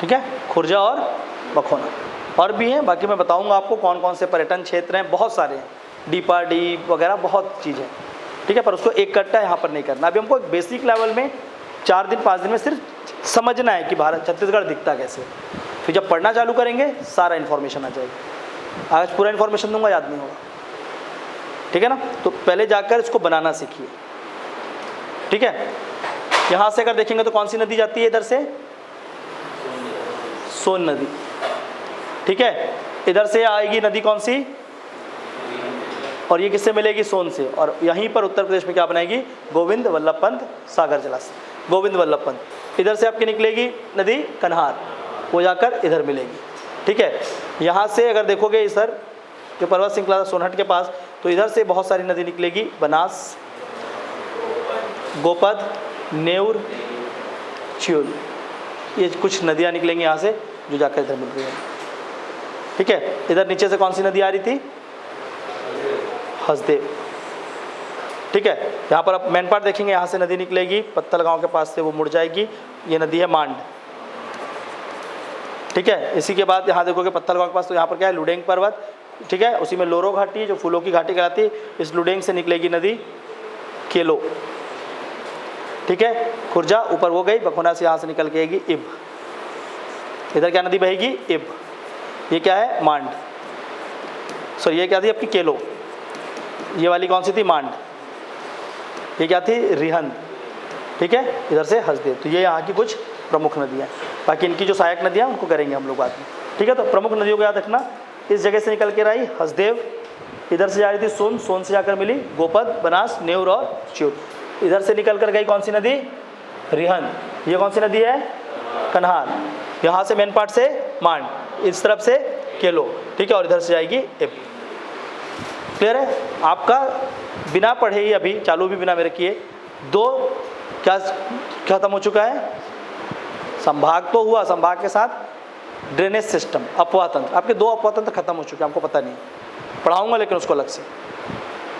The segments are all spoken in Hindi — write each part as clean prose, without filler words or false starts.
ठीक है, खुर्जा और बखोना। और भी हैं, बाकी मैं बताऊंगा आपको कौन कौन से पर्यटन क्षेत्र हैं, बहुत सारे हैं, डीपा डी वगैरह बहुत चीज़ें, ठीक है। पर उसको एक कट्टा यहाँ पर नहीं करना। अभी हमको एक बेसिक लेवल में 4 दिन 5 दिन में सिर्फ समझना है कि भारत छत्तीसगढ़ दिखता कैसे। फिर जब पढ़ना चालू करेंगे सारा इन्फॉर्मेशन आ जाएगी। आज पूरा इन्फॉर्मेशन दूंगा, याद नहीं होगा, ठीक है ना। तो पहले जाकर इसको बनाना सीखिए, ठीक है। यहाँ से अगर देखेंगे तो कौन सी नदी जाती है इधर से? सोन नदी, ठीक है। इधर से आएगी नदी कौन सी? और ये किससे मिलेगी? सोन से। और यहीं पर उत्तर प्रदेश में क्या बनाएगी? गोविंद वल्लभ पंत सागर जलाशय, गोविंद वल्लभ पंत। इधर से आपकी निकलेगी नदी कन्हार, वो जाकर इधर मिलेगी, ठीक है। यहाँ से अगर देखोगे इधर के पर्वत श्रृंखला सोनहट के पास, तो इधर से बहुत सारी नदी निकलेगी, बनास, गोपद, नेउर, चिउल, ये कुछ नदियाँ निकलेंगी यहाँ से जो जाकर इधर मिल रही है, ठीक है। इधर नीचे से कौन सी नदी आ रही थी? हसदेव, ठीक है। यहाँ पर आप मेन पार्ट देखेंगे, यहाँ से नदी निकलेगी पत्तल गांव के पास से, वो मुड़ जाएगी, ये नदी है मांड, ठीक है। इसी के बाद यहाँ देखोगे पत्तल गांव के पास, तो यहाँ पर क्या है? लुडेंग पर्वत, ठीक है। उसी में लोरो घाटी जो फूलों की घाटी कहलाती है, इस लुडेंग से निकलेगी नदी केलो, ठीक है। खुर्जा ऊपर वो गई, बखोना से यहाँ से निकल के आएगी इब, इधर क्या नदी बहेगी? इब। ये क्या है? मांड, सॉरी ये क्या थी आपकी? केलो। ये वाली कौन सी थी? मांड। ये क्या थी? रिहंद, ठीक है। इधर से हसदेव। तो ये यहाँ की कुछ प्रमुख नदियाँ। बाकी इनकी जो सहायक नदियाँ उनको करेंगे हम लोग बाद में, ठीक है। तो प्रमुख नदियों को याद रखना। इस जगह से निकल के आई हसदेव, इधर से जा रही थी सोन, सोन से जाकर मिली गोपद, बनास, नेउर और चिउल। इधर से निकल कर गई कौन सी नदी? रिहंद। ये कौन सी नदी है? कन्हार। यहाँ से मेन पार्ट से मांड, इस तरफ से केलो, ठीक है। और इधर से जाएगी इब। क्लियर है? आपका बिना पढ़े ही अभी चालू भी बिना मेरे किए 2 क्या खत्म हो चुका है? संभाग तो हुआ, संभाग के साथ ड्रेनेज सिस्टम, अपवाह तंत्र। आपके 2 अपवाह तंत्र खत्म हो चुके हैं, आपको पता नहीं, पढ़ाऊंगा लेकिन उसको अलग से,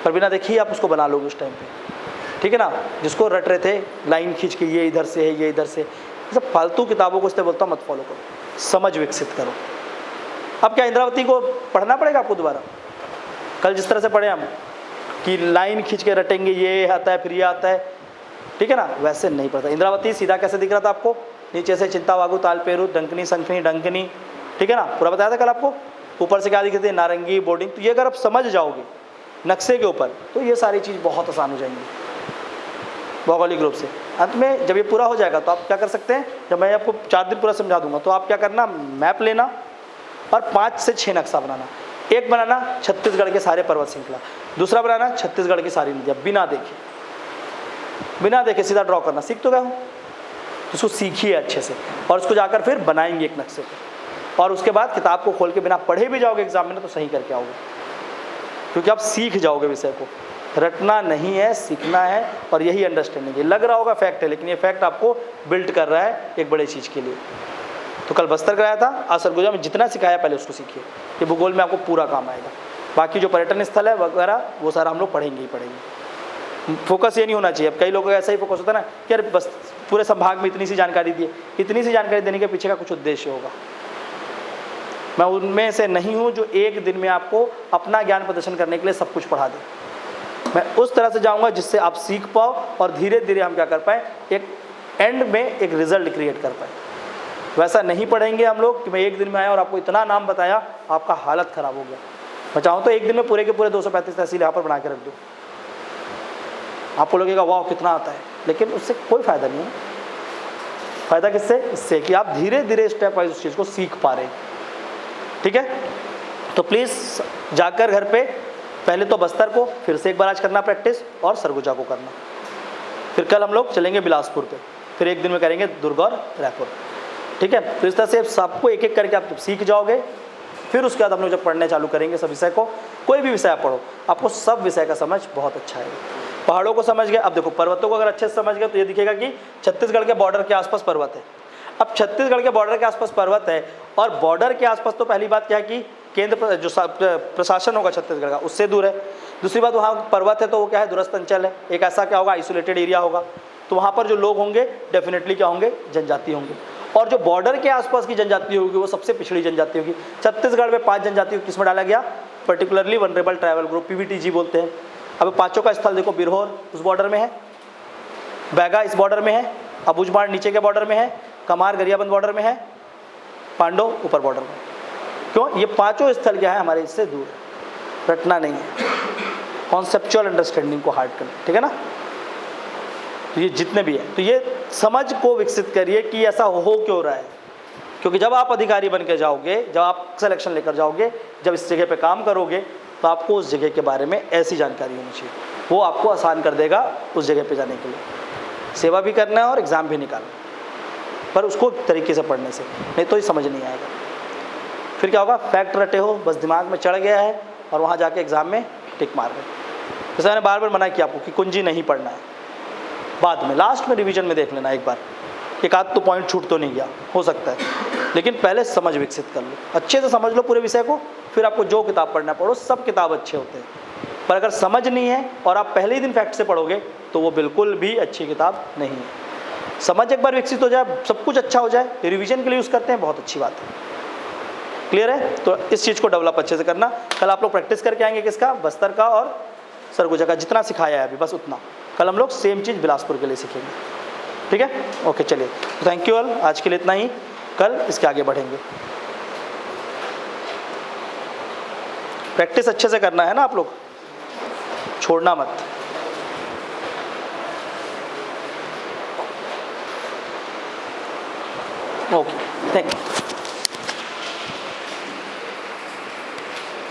पर बिना देखिए आप उसको बना लोगे उस टाइम पे, ठीक है ना। जिसको रट रहे थे लाइन खींच के, ये इधर से है, ये इधर से, सब फालतू किताबों को इसलिए बोलता हूँ मत फॉलो करो, समझ विकसित करो। अब क्या इंद्रावती को पढ़ना पड़ेगा आपको दोबारा? कल जिस तरह से पढ़े हम कि लाइन खींच के रटेंगे, ये आता है फिर ये आता है, ठीक है ना, वैसे नहीं पड़ता। इंद्रावती सीधा कैसे दिख रहा था आपको? नीचे से चिंतावागु, तालपेरू, डंकनी, संखनी, डंकनी, ठीक है ना, पूरा बताया था कल आपको। ऊपर से क्या दिख रही थी? नारंगी, बोर्डिंग। तो ये अगर आप समझ जाओगे नक्शे के ऊपर तो ये सारी चीज़ बहुत आसान हो जाएंगी भौगोलिक रूप से। अंत में जब ये पूरा हो जाएगा तो आप क्या कर सकते हैं, जब मैं आपको 4 दिन पूरा समझा दूंगा तो आप क्या करना, मैप लेना और 5 से 6 नक्शा बनाना। एक बनाना छत्तीसगढ़ के सारे पर्वत श्रृंखला, दूसरा बनाना छत्तीसगढ़ की सारी नदियाँ, बिना देखे सीधा ड्रॉ करना। सीख तो गए हो, उसको सीखिए अच्छे से और उसको जाकर फिर बनाएंगे एक नक्शे पर। और उसके बाद किताब को खोल के बिना पढ़े भी जाओगे एग्जाम में तो सही करके आओगे, क्योंकि आप सीख जाओगे विषय को। रटना नहीं है, सीखना है, और यही अंडरस्टैंडिंग है। लग रहा होगा फैक्ट है, लेकिन ये फैक्ट आपको बिल्ड कर रहा है एक बड़े चीज़ के लिए। तो कल बस्तर कराया था, आज सरगुजा में जितना सिखाया पहले उसको सीखिए, ये भूगोल में आपको पूरा काम आएगा। बाकी जो पर्यटन स्थल है वगैरह वो सारा हम लोग पढ़ेंगे ही पढ़ेंगे। फोकस ये नहीं होना चाहिए। अब कई लोगों का ऐसा ही फोकस होता है ना कि यार बस पूरे संभाग में इतनी सी जानकारी दी है, इतनी सी जानकारी देने के पीछे का कुछ उद्देश्य होगा। मैं उनमें से नहीं हूँ जो एक दिन में आपको अपना ज्ञान प्रदर्शन करने के लिए सब कुछ पढ़ा दे। मैं उस तरह से जाऊँगा जिससे आप सीख पाओ और धीरे धीरे हम क्या कर पाएँ, एक एंड में एक रिजल्ट क्रिएट कर पाए। वैसा नहीं पढ़ेंगे हम लोग कि मैं एक दिन में आया और आपको इतना नाम बताया, आपका हालत ख़राब हो गया। मैं चाहूँ तो एक दिन में पूरे के पूरे 235 तहसील यहाँ पर बना के रख दूँ, आपको लगेगा वाह कितना आता है, लेकिन उससे कोई फ़ायदा नहीं है। फ़ायदा किससे? इससे कि आप धीरे धीरे स्टेप वाइज उस चीज़ को सीख पा रहे हैं, ठीक है। तो प्लीज़ जाकर घर पे पहले तो बस्तर को फिर से एक बार आज करना प्रैक्टिस, और सरगुजा को करना। फिर कल हम लोग चलेंगे बिलासपुर पे, फिर एक दिन में करेंगे दुर्ग और रायपुर, ठीक है। तो इस तरह से सबको एक एक करके आप सीख जाओगे। फिर उसके बाद हम लोग जब पढ़ने चालू करेंगे सब विषय को, कोई भी विषय आप पढ़ो, आपको सब विषय का समझ बहुत अच्छा है। पहाड़ों को समझ गए, अब देखो पर्वतों को अगर अच्छे से समझ गए तो ये दिखेगा कि छत्तीसगढ़ के बॉर्डर के आसपास पर्वत है। अब छत्तीसगढ़ के बॉर्डर के आसपास पर्वत है, और बॉर्डर के आसपास तो पहली बात क्या है कि केंद्र जो प्रशासन होगा छत्तीसगढ़ का उससे दूर है। दूसरी बात वहाँ पर्वत है तो वो क्या है, दूरस्थ अंचल है, एक ऐसा क्या होगा आइसोलेटेड एरिया होगा। तो वहाँ पर जो लोग होंगे डेफिनेटली क्या होंगे, जनजाति होंगे। और जो बॉर्डर के आसपास की जनजाति होगी वो सबसे पिछड़ी जनजाति होगी। छत्तीसगढ़ में 5 जनजाति को किसमें डाला गया? Particularly vulnerable tribal group, PVTG बोलते हैं। अब पांचों का स्थल देखो, बिरहोर उस बॉर्डर में है, बैगा इस बॉर्डर में है, अबूझमाड़ नीचे के बॉर्डर में है, कमार गरियाबंद बॉर्डर में है, पांडो ऊपर बॉर्डर में। क्यों? ये पांचों स्थल क्या है? हमारे इससे दूर है, रटना नहीं है, कॉन्सेप्चुअल अंडरस्टैंडिंग को हार्ड करना, ठीक है ना। तो ये जितने भी है, तो ये समझ को विकसित करिए कि ऐसा हो क्यों रहा है। क्योंकि जब आप अधिकारी बन के जाओगे, जब आप सिलेक्शन लेकर जाओगे, जब इस जगह पे काम करोगे, तो आपको उस जगह के बारे में ऐसी जानकारी होनी चाहिए, वो आपको आसान कर देगा उस जगह पे जाने के लिए। सेवा भी करना है और एग्ज़ाम भी निकालना, पर उसको तरीके से पढ़ने से, नहीं तो ये समझ नहीं आएगा। फिर क्या होगा? फैक्ट रटे हो, बस दिमाग में चढ़ गया है और वहाँ जाके एग्ज़ाम में टिक मार गए। जैसे मैंने बार बार मना किया आपको कि कुंजी नहीं पढ़ना है, बाद में लास्ट में रिवीजन में देख लेना एक बार, एक आध तो पॉइंट छूट तो नहीं गया, हो सकता है, लेकिन पहले समझ विकसित कर लो, अच्छे से समझ लो पूरे विषय को, फिर आपको जो किताब पढ़ना पढ़ो, सब किताब अच्छे होते हैं। पर अगर समझ नहीं है और आप पहले ही दिन फैक्ट से पढ़ोगे तो वो बिल्कुल भी अच्छी किताब नहीं है। समझ एक बार विकसित हो जाए, सब कुछ अच्छा हो जाए, रिवीजन के लिए यूज़ करते हैं, बहुत अच्छी बात है। क्लियर है? तो इस चीज़ को डेवलप अच्छे से करना। कल आप लोग प्रैक्टिस करके आएंगे किसका? बस्तर का और सरगुजा का, जितना सिखाया है अभी बस उतना। कल हम लोग सेम चीज़ बिलासपुर के लिए सीखेंगे, ठीक है? ओके, चलिए, थैंक यू ऑल, आज के लिए इतना ही, कल इसके आगे बढ़ेंगे। प्रैक्टिस अच्छे से करना है ना आप लोग, छोड़ना मत। Okay, thank you.